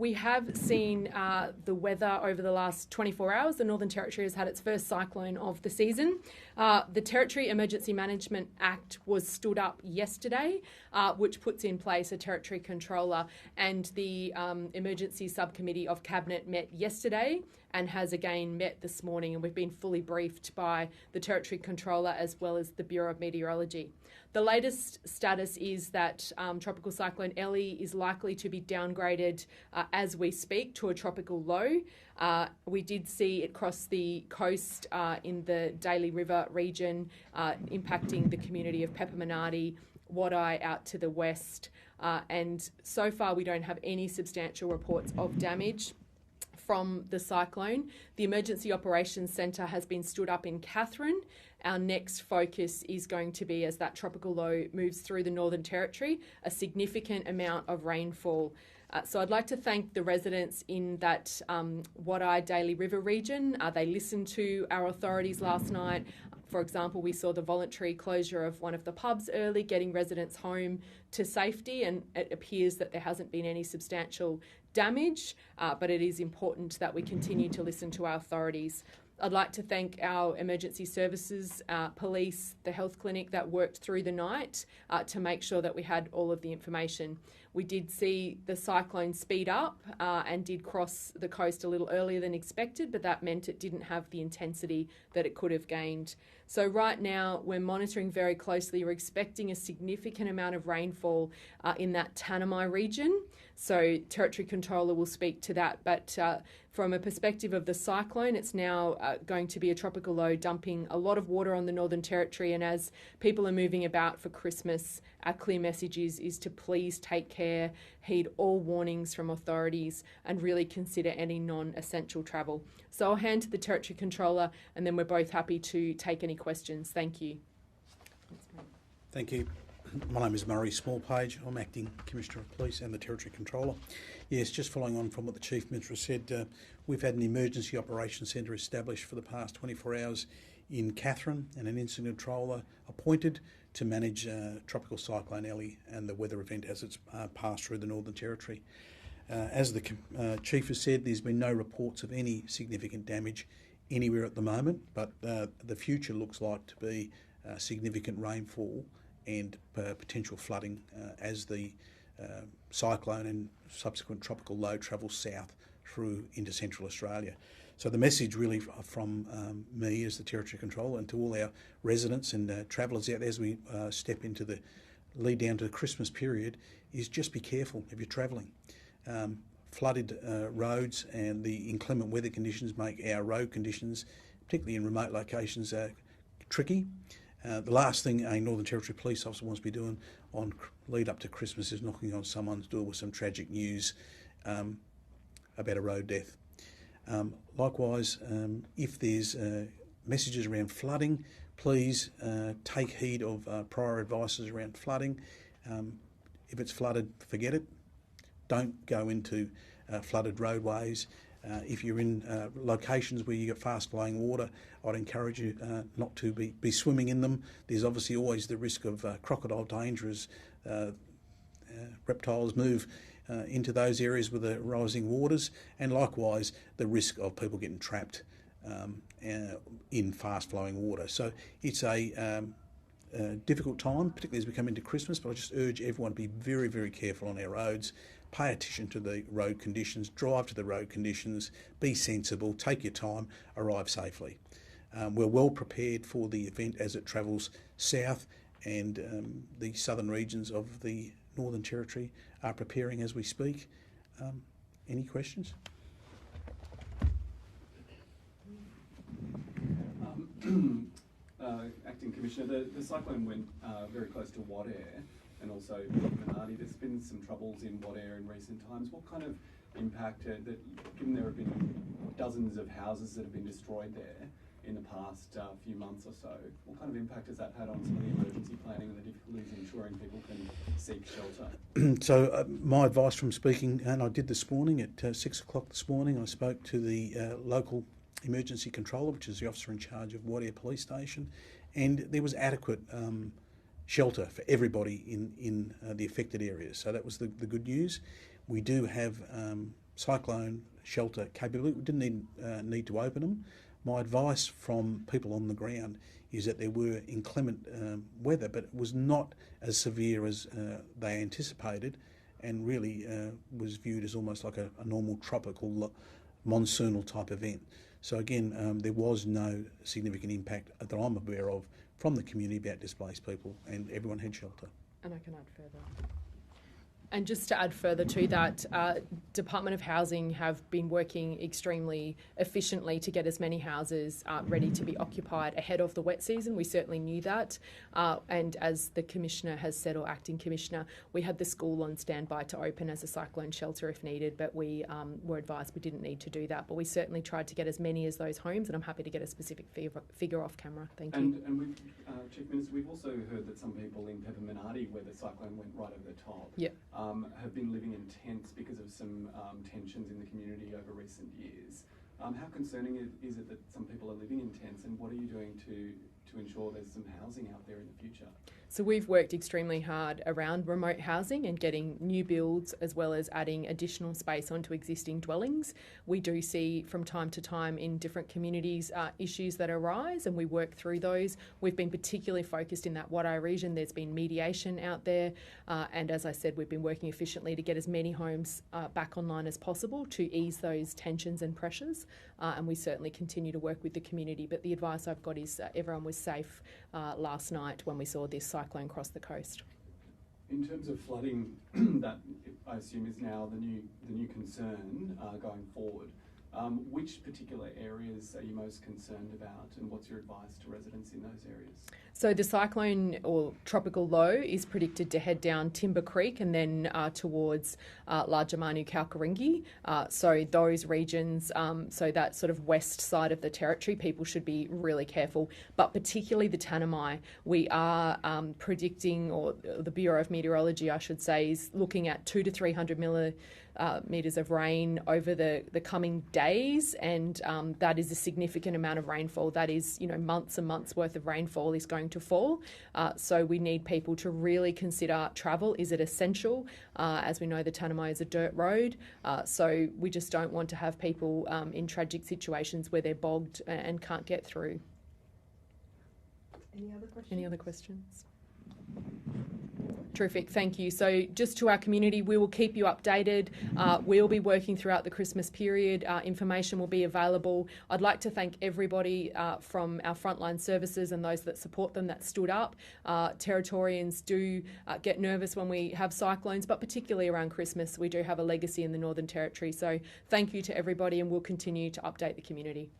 we have seen the weather over the last 24 hours. The Northern Territory has had its first cyclone of the season. The Territory Emergency Management Act was stood up yesterday, which puts in place a Territory Controller, and the Emergency Subcommittee of Cabinet met yesterday and has again met this morning, and we've been fully briefed by the Territory Controller as well as the Bureau of Meteorology. The latest status is that Tropical Cyclone Ellie is likely to be downgraded as we speak to a tropical low. We did see it cross the coast in the Daly River region, impacting the community of Pepperminardi, Wadeye out to the west, and so far we don't have any substantial reports of damage from the cyclone. The Emergency Operations Centre has been stood up in Katherine. Our next focus is going to be, as that tropical low moves through the Northern Territory, a significant amount of rainfall. So I'd like to thank the residents in that Wadeye Daly River region. They listened to our authorities last night. For example, we saw the voluntary closure of one of the pubs early, getting residents home to safety, and it appears that there hasn't been any substantial damage, but it is important that we continue to listen to our authorities. I'd like to thank our emergency services, police, the health clinic that worked through the night to make sure that we had all of the information. We did see the cyclone speed up and did cross the coast a little earlier than expected, but that meant it didn't have the intensity that it could have gained. So right now we're monitoring very closely. We're expecting a significant amount of rainfall in that Tanami region. So Territory Controller will speak to that, but from a perspective of the cyclone, it's now going to be a tropical low dumping a lot of water on the Northern Territory, and as people are moving about for Christmas, our clear message is to please take care, heed all warnings from authorities, and really consider any non-essential travel. So I'll hand to the Territory Controller, and then we're both happy to take any questions. Thank you. Thank you. My name is Murray Smallpage. I'm Acting Commissioner of Police and the Territory Controller. Yes, just following on from what the Chief Minister said, we've had an Emergency Operations Centre established for the past 24 hours in Katherine and an Incident Controller appointed to manage Tropical Cyclone Ellie and the weather event as it's passed through the Northern Territory. As the Chief has said, there's been no reports of any significant damage anywhere at the moment, but the future looks like to be significant rainfall and potential flooding as the cyclone and subsequent tropical low travels south through into Central Australia. So the message really from me as the Territory Controller and to all our residents and travellers out as we step into the lead down to the Christmas period is just be careful if you're travelling. Flooded roads and the inclement weather conditions make our road conditions, particularly in remote locations, tricky. The last thing a Northern Territory police officer wants to be doing on lead up to Christmas is knocking on someone's door with some tragic news about a road death. Likewise, if there's messages around flooding, please take heed of prior advices around flooding. If it's flooded, forget it. Don't go into flooded roadways. If you're in locations where you've got fast-flowing water, I'd encourage you not to be swimming in them. There's obviously always the risk of crocodile danger as reptiles move into those areas with the rising waters, and likewise the risk of people getting trapped in fast-flowing water. So it's a difficult time, particularly as we come into Christmas, but I just urge everyone to be very, very careful on our roads. Pay attention to the road conditions, drive to the road conditions, be sensible, take your time, arrive safely. We're well prepared for the event as it travels south, and the southern regions of the Northern Territory are preparing as we speak. Any questions? Acting Commissioner, the cyclone went very close to Wadeye and also Pepperminardi. There's been some troubles in Wadeye in recent times. What kind of impact, given there have been dozens of houses that have been destroyed there in the past few months or so, what kind of impact has that had on some of the emergency planning and the difficulties in ensuring people can seek shelter? So my advice from speaking, and I did this morning at 6 o'clock this morning, I spoke to the local emergency controller, which is the officer in charge of Wadeye Police Station, and there was adequate shelter for everybody in the affected areas. So that was the good news. We do have cyclone shelter capability. We didn't need to open them. My advice from people on the ground is that there were inclement weather, but it was not as severe as they anticipated, and really was viewed as almost like a normal tropical monsoonal type event. So again, there was no significant impact that I'm aware of from the community about displaced people, and everyone had shelter. And I can add further. And just to add further to that, Department of Housing have been working extremely efficiently to get as many houses ready to be occupied ahead of the wet season. We certainly knew that. And as the Commissioner has said, or Acting Commissioner, we had the school on standby to open as a cyclone shelter if needed, but we were advised we didn't need to do that. But we certainly tried to get as many as those homes, and I'm happy to get a specific figure off camera. Thank you. And we've, Chief Minister, we've also heard that some people in Pepperminardi, where the cyclone went right over the top, have been living in tents because of some tensions in the community over recent years. How concerning is it that some people are living in tents, and what are you doing to ensure there's some housing out there in the future? So we've worked extremely hard around remote housing and getting new builds as well as adding additional space onto existing dwellings. We do see from time to time in different communities issues that arise, and we work through those. We've been particularly focused in that Wadeye region. There's been mediation out there, and as I said, we've been working efficiently to get as many homes back online as possible to ease those tensions and pressures, and we certainly continue to work with the community. But the advice I've got is everyone was safe last night when we saw this cyclone cross the coast. In terms of flooding, that I assume is now the new concern going forward. Which particular areas are you most concerned about, and what's your advice to residents in those areas? So the cyclone or tropical low is predicted to head down Timber Creek and then towards Larjamanu Kalkaringi. So those regions, so that sort of west side of the territory, people should be really careful. But particularly the Tanami, we are predicting, or the Bureau of Meteorology, I should say, is looking at 200 to 300 millimetres of rain over the coming days, and that is a significant amount of rainfall. That is, months and months worth of rainfall is going to fall. So we need people to really consider travel. Is it essential? As we know, the Tanami is a dirt road, so we just don't want to have people in tragic situations where they're bogged and can't get through. Any other questions? Terrific, thank you. So just to our community, we will keep you updated. We'll be working throughout the Christmas period. Information will be available. I'd like to thank everybody from our frontline services and those that support them that stood up. Territorians do get nervous when we have cyclones, but particularly around Christmas, we do have a legacy in the Northern Territory. So thank you to everybody, and we'll continue to update the community.